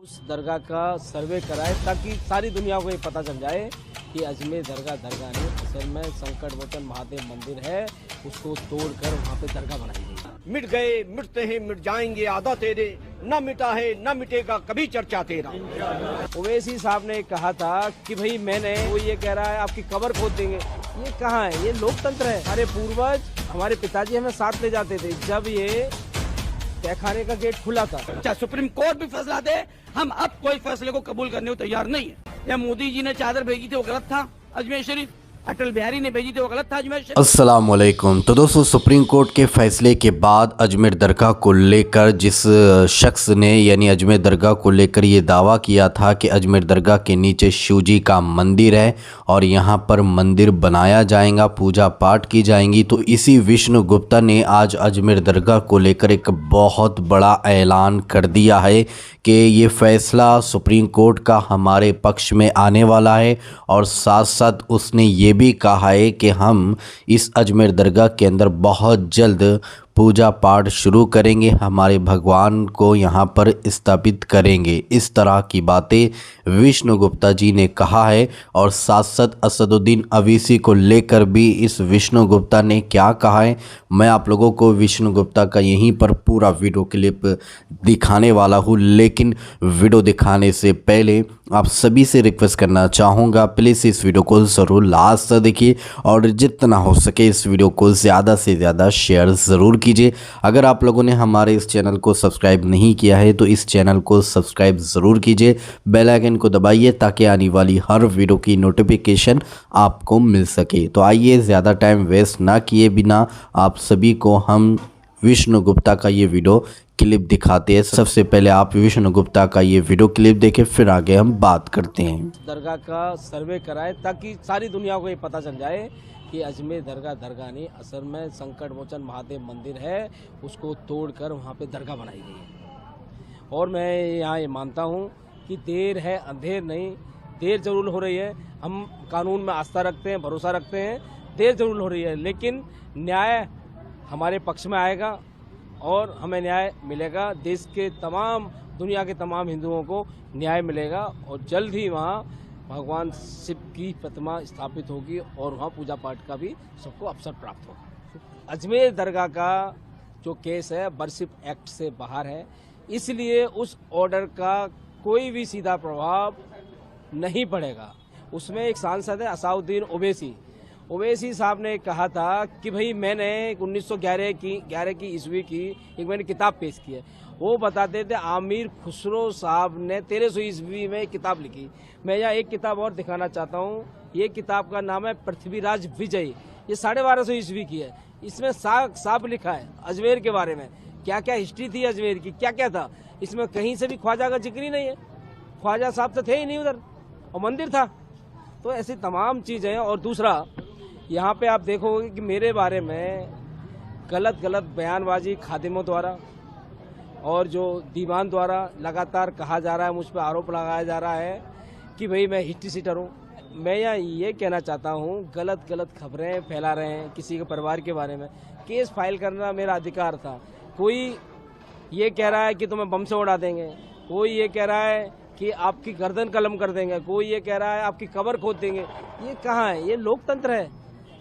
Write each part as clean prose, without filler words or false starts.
उस दरगाह का सर्वे कराए ताकि सारी दुनिया को ये पता चल जाए कि अजमेर दरगाह नहीं, असल में संकट मोचन महादेव मंदिर है, उसको तोड़कर वहाँ पे दरगाह बनाई गई। मिट गए, मिटते हैं, मिट जाएंगे आधा तेरे, न मिटा है न मिटेगा कभी चर्चा तेरा। ओवैसी साहब ने कहा था कि भाई मैंने, वो ये कह रहा है आपकी कब्र खोद देंगे। ये कहाँ है? ये लोकतंत्र है। हमारे पूर्वज, हमारे पिताजी हमें साथ ले जाते थे जब ये तहखाने का गेट खुला था। चाहे सुप्रीम कोर्ट भी फैसला दे, हम अब कोई फैसले को कबूल करने को तैयार नहीं है। या मोदी जी ने चादर भेजी थी वो गलत था अजमेर शरीफ, अटल बिहारी ने भेजी थी वो गलत था अजमेर शरीफ। अस्सलाम वालेकुम। तो दोस्तों, सुप्रीम कोर्ट के फैसले के बाद अजमेर दरगाह को लेकर जिस शख्स ने यानी अजमेर दरगाह को लेकर ये दावा किया था कि अजमेर दरगाह के नीचे शिवजी का मंदिर है और यहाँ पर मंदिर बनाया जाएगा, पूजा पाठ की जाएंगी, तो इसी विष्णु गुप्ता ने आज अजमेर दरगाह को लेकर एक बहुत बड़ा ऐलान कर दिया है कि ये फैसला सुप्रीम कोर्ट का हमारे पक्ष में आने वाला है। और साथ साथ उसने ये भी कहा है कि हम इस अजमेर दरगाह के अंदर बहुत जल्द पूजा पाठ शुरू करेंगे, हमारे भगवान को यहाँ पर स्थापित करेंगे। इस तरह की बातें विष्णु गुप्ता जी ने कहा है। और साथ साथ असदुद्दीन अवीसी को लेकर भी इस विष्णु गुप्ता ने क्या कहा है, मैं आप लोगों को विष्णु गुप्ता का यहीं पर पूरा वीडियो क्लिप दिखाने वाला हूँ। लेकिन वीडियो दिखाने से पहले आप सभी से रिक्वेस्ट करना चाहूँगा, प्लीज़ इस वीडियो को ज़रूर लास्ट तक देखिए और जितना हो सके इस वीडियो को ज़्यादा से ज़्यादा शेयर ज़रूर कीजिए। अगर आप लोगों ने हमारे इस चैनल को सब्सक्राइब नहीं किया है तो इस चैनल को सब्सक्राइब ज़रूर कीजिए, बेल आइकन को दबाइए ताकि आने वाली हर वीडियो की नोटिफिकेशन आपको मिल सके। तो आइए, ज़्यादा टाइम वेस्ट ना किए बिना आप सभी को हम विष्णु गुप्ता का ये वीडियो क्लिप दिखाते हैं। सबसे पहले आप विष्णु गुप्ता का ये वीडियो क्लिप देखें, फिर आगे हम बात करते हैं। दरगाह का सर्वे कराए ताकि सारी दुनिया को ये पता चल जाए कि अजमेर दरगाह नहीं, असल में संकट मोचन महादेव मंदिर है, उसको तोड़कर वहाँ पे दरगाह बनाई गई है। और मैं यहाँ ये मानता हूँ कि देर है अंधेर नहीं, देर जरूर हो रही है। हम कानून में आस्था रखते हैं, भरोसा रखते हैं, देर जरूर हो रही है, लेकिन न्याय हमारे पक्ष में आएगा और हमें न्याय मिलेगा। देश के तमाम, दुनिया के तमाम हिंदुओं को न्याय मिलेगा और जल्द ही वहाँ भगवान शिव की प्रतिमा स्थापित होगी और वहाँ पूजा पाठ का भी सबको अवसर प्राप्त होगा। अजमेर दरगाह का जो केस है वर्शिप एक्ट से बाहर है, इसलिए उस ऑर्डर का कोई भी सीधा प्रभाव नहीं पड़ेगा। उसमें एक सांसद है असाउद्दीन ओवैसी साहब ने कहा था कि भाई मैंने 1911 की ईस्वी की एक मैंने किताब पेश की है। वो बताते थे आमिर खुसरो साहब ने 1300 ईस्वी में एक किताब लिखी। मैं यहाँ एक किताब और दिखाना चाहता हूँ। ये किताब का नाम है पृथ्वीराज विजय, ये 1250 ईस्वी की है। इसमें साफ लिखा है अजमेर के बारे में, क्या क्या हिस्ट्री थी अजमेर की, क्या क्या था। इसमें कहीं से भी ख्वाजा का जिक्र ही नहीं है, ख्वाजा साहब तो थे ही नहीं उधर, और मंदिर था। तो ऐसी तमाम चीज़ें हैं। और दूसरा, यहाँ पे आप देखोगे कि मेरे बारे में गलत बयानबाजी खादिमों द्वारा और जो दीवान द्वारा लगातार कहा जा रहा है, मुझ पर आरोप लगाया जा रहा है कि भाई मैं हिस्ट्री सीटर हूँ। मैं यहाँ ये कहना चाहता हूँ, गलत खबरें फैला रहे हैं किसी के परिवार के बारे में। केस फाइल करना मेरा अधिकार था। कोई ये कह रहा है कि तुम्हें बम से उड़ा देंगे, कोई ये कह रहा है कि आपकी गर्दन कलम कर देंगे, कोई ये कह रहा है आपकी कब्र खोद देंगे। ये कहाँ है? ये लोकतंत्र है,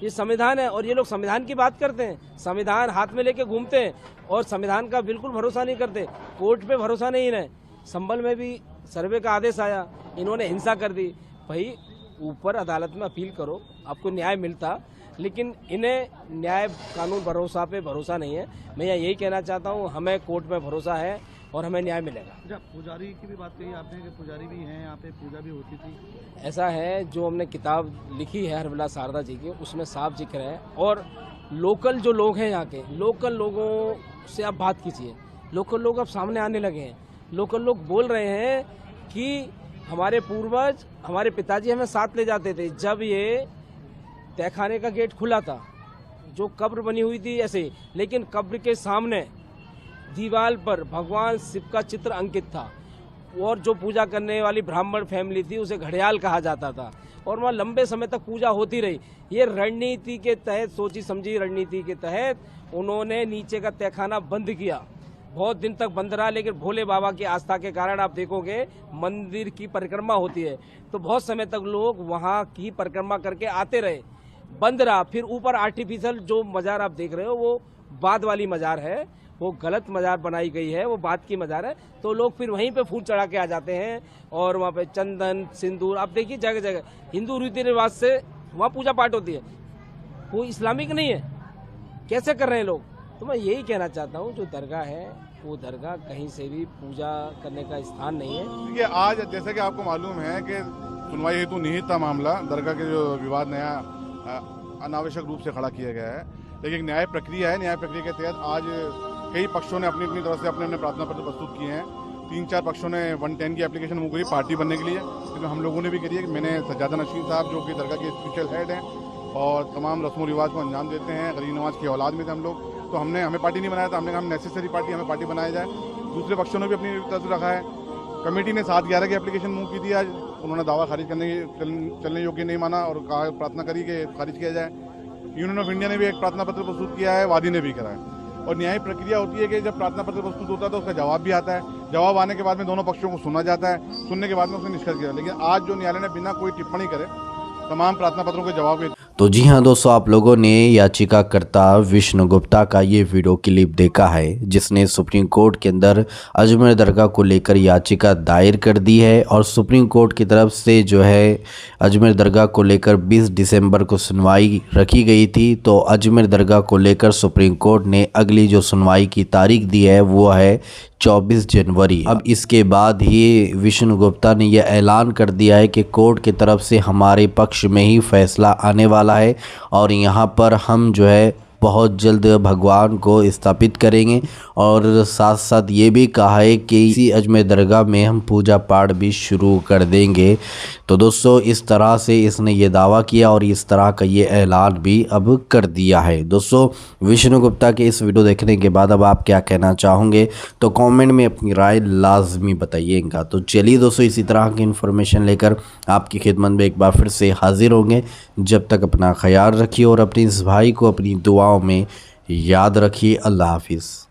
ये संविधान है। और ये लोग संविधान की बात करते हैं, संविधान हाथ में लेके घूमते हैं और संविधान का बिल्कुल भरोसा नहीं करते, कोर्ट पे भरोसा नहीं है। संभल में भी सर्वे का आदेश आया, इन्होंने हिंसा कर दी। भाई ऊपर अदालत में अपील करो, आपको न्याय मिलता, लेकिन इन्हें न्याय कानून भरोसा पे भरोसा नहीं है। मैं यही कहना चाहता हूँ, हमें कोर्ट में भरोसा है और हमें न्याय मिलेगा। पुजारी की भी बात कही आपने कि पुजारी भी हैं यहाँ पे, पूजा भी होती थी। ऐसा है, जो हमने किताब लिखी है हरविला शारदा जी की, उसमें साफ जिक्र है। और लोकल जो लोग हैं यहाँ के, लोकल लोगों से आप बात कीजिए, लोकल लोग अब सामने आने लगे हैं। लोकल लोग बोल रहे हैं कि हमारे पूर्वज, हमारे पिताजी हमें साथ ले जाते थे जब ये तहखाने का गेट खुला था, जो कब्र बनी हुई थी ऐसे, लेकिन कब्र के सामने दीवार पर भगवान शिव का चित्र अंकित था। और जो पूजा करने वाली ब्राह्मण फैमिली थी उसे घड़ियाल कहा जाता था और वहाँ लंबे समय तक पूजा होती रही। ये रणनीति के तहत, सोची समझी रणनीति के तहत उन्होंने नीचे का तहखाना बंद किया बहुत दिन तक बंद रहा, लेकिन भोले बाबा की आस्था के कारण आप देखोगे मंदिर की परिक्रमा होती है तो बहुत समय तक लोग वहां की परिक्रमा करके आते रहे, बंद रहा। फिर ऊपर आर्टिफिशियल जो मजार आप देख रहे हो वो बाद वाली मजार है, वो गलत मजार बनाई गई है, वो बाद की मजार है। तो लोग फिर वहीं पे फूल चढ़ा के आ जाते हैं और वहाँ पे चंदन सिंदूर, आप देखिए जगह जगह हिंदू रीति रिवाज से वहाँ पूजा पाठ होती है, वो इस्लामिक नहीं है। कैसे कर रहे हैं लोग? तो मैं यही कहना चाहता हूँ, जो दरगाह है वो दरगाह कहीं से भी पूजा करने का स्थान नहीं है। देखिए, आज जैसे कि आपको मालूम है कि सुनवाई हेतु निहित था मामला, दरगाह के जो विवाद नया अनावश्यक रूप से खड़ा किया गया है, लेकिन एक न्याय प्रक्रिया है। न्याय प्रक्रिया के तहत आज कई पक्षों ने अपनी अपनी तरफ से अपने अपने प्रार्थना पत्र प्रस्तुत किए हैं। 3-4 पक्षों ने 110 की एप्लीकेशन मूव करी पार्टी बनने के लिए, लेकिन हम लोगों ने भी करी है। मैंने सज्जादा नशीर साहब जो कि दरगाह के स्पिरिचुअल हेड हैं और तमाम रस्म रिवाज को अंजाम देते हैं, गरीब नवाज की औलाद में थे हम लोग, तो हमें पार्टी नहीं बनाया था। हमने कहा नेसेसरी पार्टी, हमें पार्टी बनाया जाए। दूसरे पक्षों ने भी अपनी तरफ रखा है। कमेटी ने 7/11 की एप्लीकेशन मूव की थी। आज उन्होंने दावा खारिज चलने योग्य नहीं माना और कहा प्रार्थना करी कि खारिज किया जाए। यूनियन ऑफ इंडिया ने भी एक प्रार्थना पत्र प्रस्तुत किया है, वादी ने भी करा है। और न्याय प्रक्रिया होती है कि जब प्रार्थना पत्र प्रस्तुत होता है तो उसका जवाब भी आता है। जवाब आने के बाद में दोनों पक्षों को सुना जाता है, सुनने के बाद में उसने निष्कर्ष किया। लेकिन आज जो न्यायालय ने बिना कोई टिप्पणी करे तमाम प्रार्थना पत्रों के जवाब। तो जी हाँ दोस्तों, आप लोगों ने याचिकाकर्ता विष्णु गुप्ता का ये वीडियो क्लिप देखा है, जिसने सुप्रीम कोर्ट के अंदर अजमेर दरगाह को लेकर याचिका दायर कर दी है। और सुप्रीम कोर्ट की तरफ से जो है अजमेर दरगाह को लेकर 20 दिसंबर को सुनवाई रखी गई थी। तो अजमेर दरगाह को लेकर सुप्रीम कोर्ट ने अगली जो सुनवाई की तारीख दी है वो है 24 जनवरी। अब इसके बाद ही विष्णु गुप्ता ने यह ऐलान कर दिया है कि कोर्ट की तरफ से हमारे पक्ष में ही फैसला आने वाला है और यहाँ पर हम जो है बहुत जल्द भगवान को स्थापित करेंगे। और साथ साथ ये भी कहा है कि इसी अजमेर दरगाह में हम पूजा पाठ भी शुरू कर देंगे। तो दोस्तों, इस तरह से इसने ये दावा किया और इस तरह का ये ऐलान भी अब कर दिया है। दोस्तों, विष्णु गुप्ता के इस वीडियो देखने के बाद अब आप क्या कहना चाहोगे तो कमेंट में अपनी राय लाजमी बताइएगा। तो चलिए दोस्तों, इसी तरह की इन्फॉर्मेशन लेकर आपकी खिदमत में एक बार फिर से हाजिर होंगे। जब तक अपना ख्याल रखिए और अपने इस भाई को अपनी दुआओं में याद रखिए। अल्लाह हाफिज़।